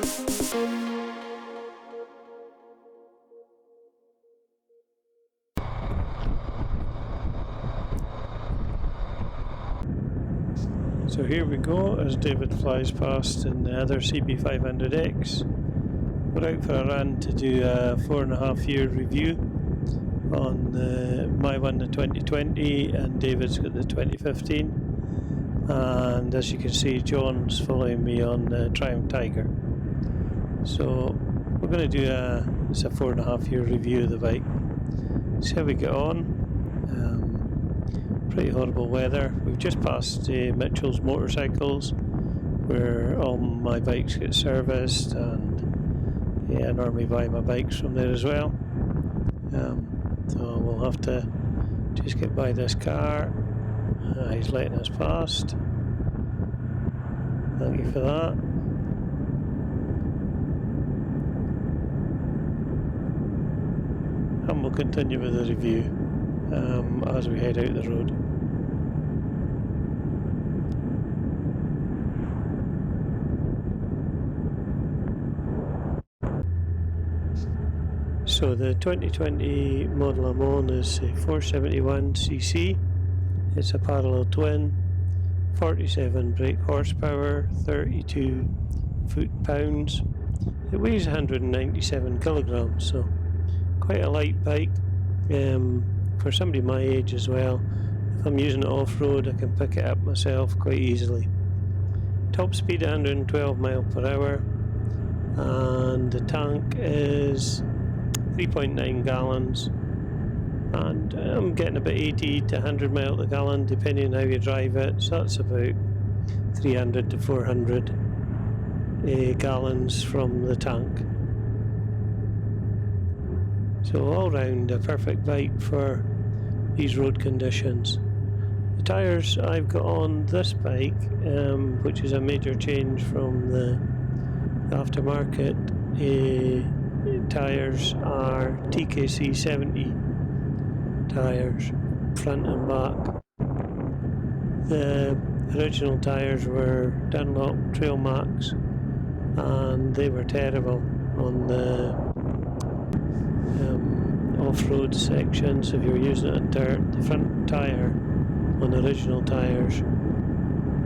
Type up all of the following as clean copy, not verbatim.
So here we go as David flies past in the other CB500X. We're out for a run to do a 4.5-year review on my one, the 2020, and David's got the 2015. And as you can see, John's following me on the Triumph Tiger. So we're going to do it's a 4.5-year review of the bike. See how we get on. Pretty horrible weather. We've just passed Mitchell's Motorcycles, where all my bikes get serviced, and I normally buy my bikes from there as well. So we'll have to just get by this car. He's letting us past. Thank you for that. And we'll continue with the review as we head out the road. So the 2020 model I'm on is a 471cc. It's a parallel twin, 47 brake horsepower, 32 foot-pounds. It weighs 197 kilograms, so quite a light bike. For somebody my age as well. If I'm using it off-road, I can pick it up myself quite easily. Top speed 112 mile per hour, and the tank is 3.9 gallons, and I'm getting about 80 to 100 mile per gallon depending on how you drive it, so that's about 300 to 400 gallons from the tank. So all round a perfect bike for these road conditions. The tyres I've got on this bike, which is a major change from the aftermarket tyres, are TKC 70 tyres, front and back. The original tyres were Dunlop Trail Max, and they were terrible on the off-road sections. If you're using it in dirt, the front tyre on the original tyres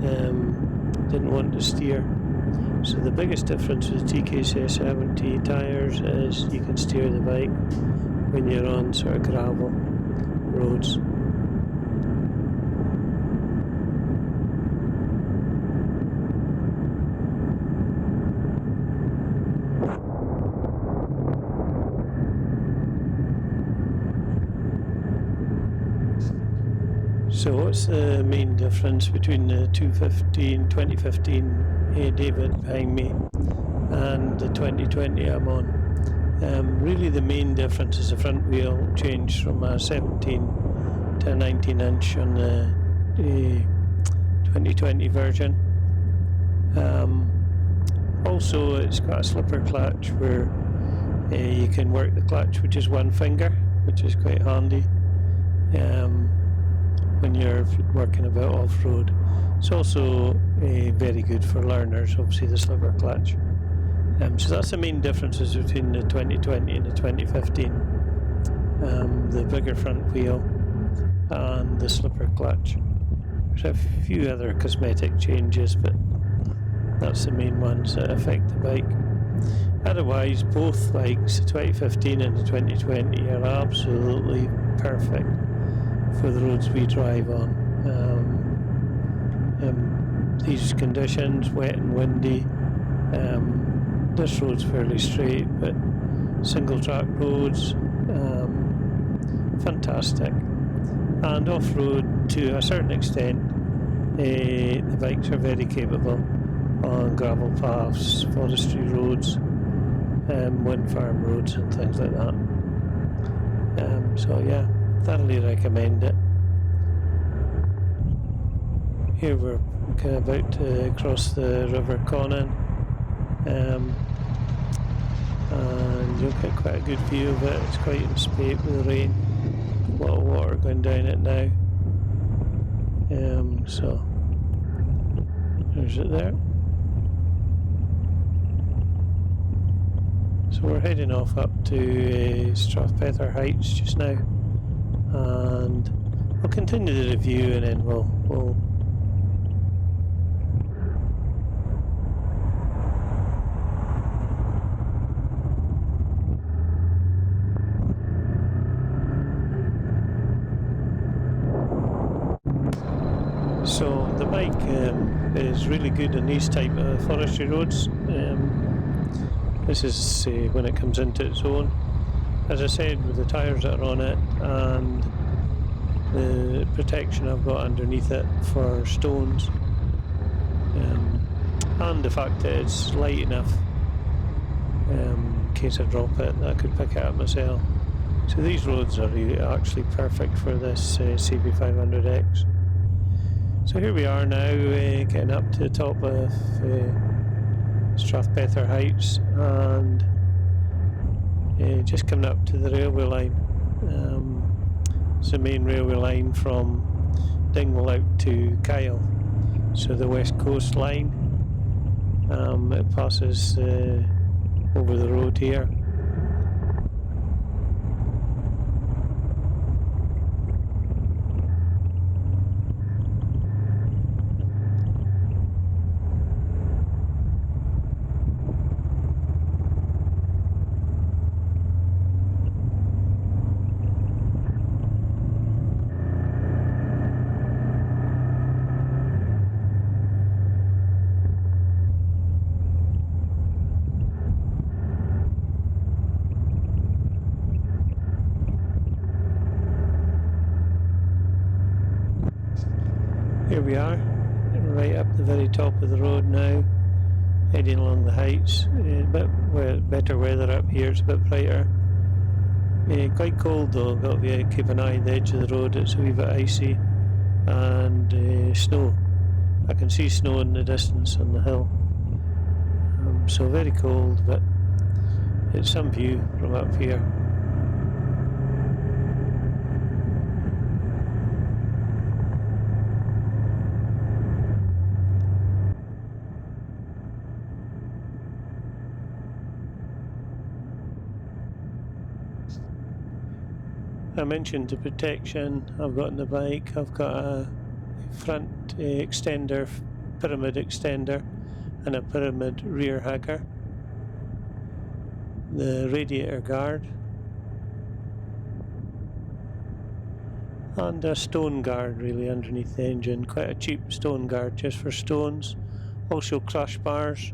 didn't want to steer. So the biggest difference with TKC 70 tyres is you can steer the bike when you're on sort of gravel roads. So what's the main difference between the 2015 David behind me and the 2020 I'm on? Really the main difference is the front wheel changed from a 17 to a 19 inch on the 2020 version. Also it's got a slipper clutch where you can work the clutch with just one finger, which is quite handy when you're working about off-road. It's also very good for learners, obviously the slipper clutch. So that's the main differences between the 2020 and the 2015. The bigger front wheel and the slipper clutch. There's a few other cosmetic changes, but that's the main ones that affect the bike. Otherwise, both bikes, the 2015 and the 2020, are absolutely perfect for the roads we drive on. These conditions, wet and windy, this road's fairly straight, but single track roads, fantastic. And off-road to a certain extent, the bikes are very capable on gravel paths, forestry roads, wind farm roads and things like that. So yeah, thoroughly recommend it. Here we're about to cross the River Conan, and you'll get quite a good view of it. It's quite in spate with the rain, a lot of water going down it now. So there's it there. So we're heading off up to Strathpether Heights just now, and we'll continue the review and then we'll So the bike is really good on these type of forestry roads. This is when it comes into its own. As I said, with the tyres that are on it and the protection I've got underneath it for stones, and the fact that it's light enough in case I drop it, that I could pick it up myself. So these roads are really actually perfect for this CB500X. So here we are now, getting up to the top of Strathpether Heights, and just coming up to the railway line. It's the main railway line from Dingwall out to Kyle, so the west coast line. It passes over the road here. Here we are, right up the very top of the road now, heading along the heights. A bit better weather up here, it's a bit brighter. Quite cold though, got to keep an eye on the edge of the road, it's a wee bit icy, and snow. I can see snow in the distance on the hill. So very cold, but it's some view from up here. I mentioned the protection I've got on the bike. I've got a front extender, pyramid extender, and a pyramid rear hugger. The radiator guard, and a stone guard really underneath the engine. Quite a cheap stone guard just for stones. Also crush bars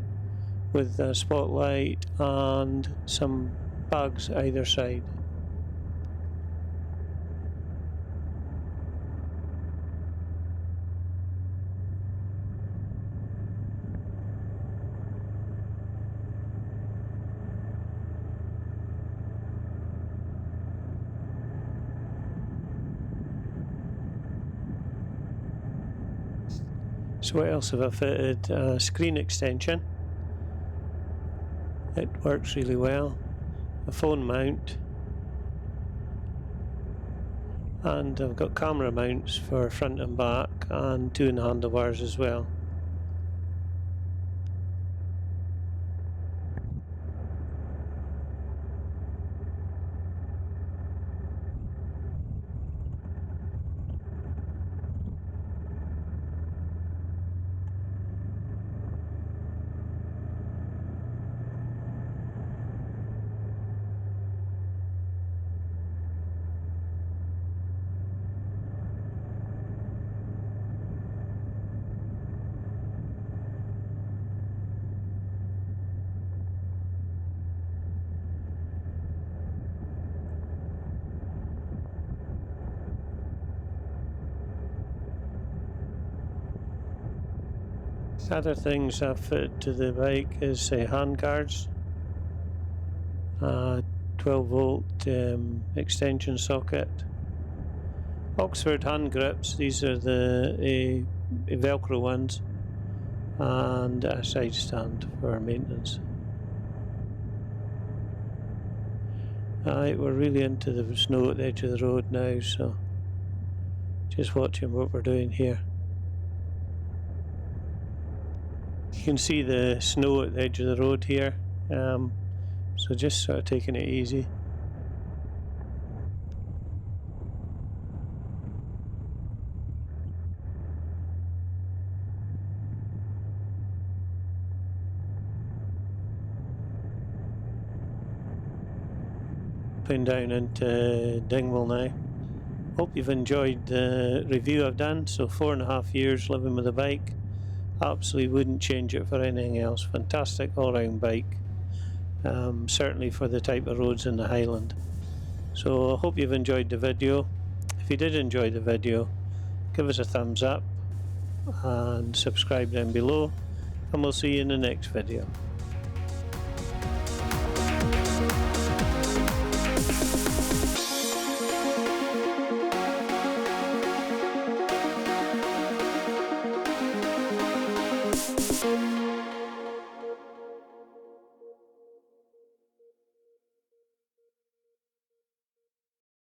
with a spotlight and some bags either side. So what else have I fitted? A screen extension. It works really well. A phone mount. And I've got camera mounts for front and back, and two in the handlebars as well. Other things I've fitted to the bike is hand guards, 12 volt extension socket, Oxford hand grips, these are the Velcro ones, and a side stand for maintenance. We're really into the snow at the edge of the road now, so just watching what we're doing here. You can see the snow at the edge of the road here. So just sort of taking it easy. Going down into Dingwall now. Hope you've enjoyed the review I've done. So 4.5 years living with a bike. Absolutely wouldn't change it for anything else. Fantastic all-round bike. Certainly for the type of roads in the Highland. So I hope you've enjoyed the video. If you did enjoy the video, give us a thumbs up and subscribe down below, and we'll see you in the next video.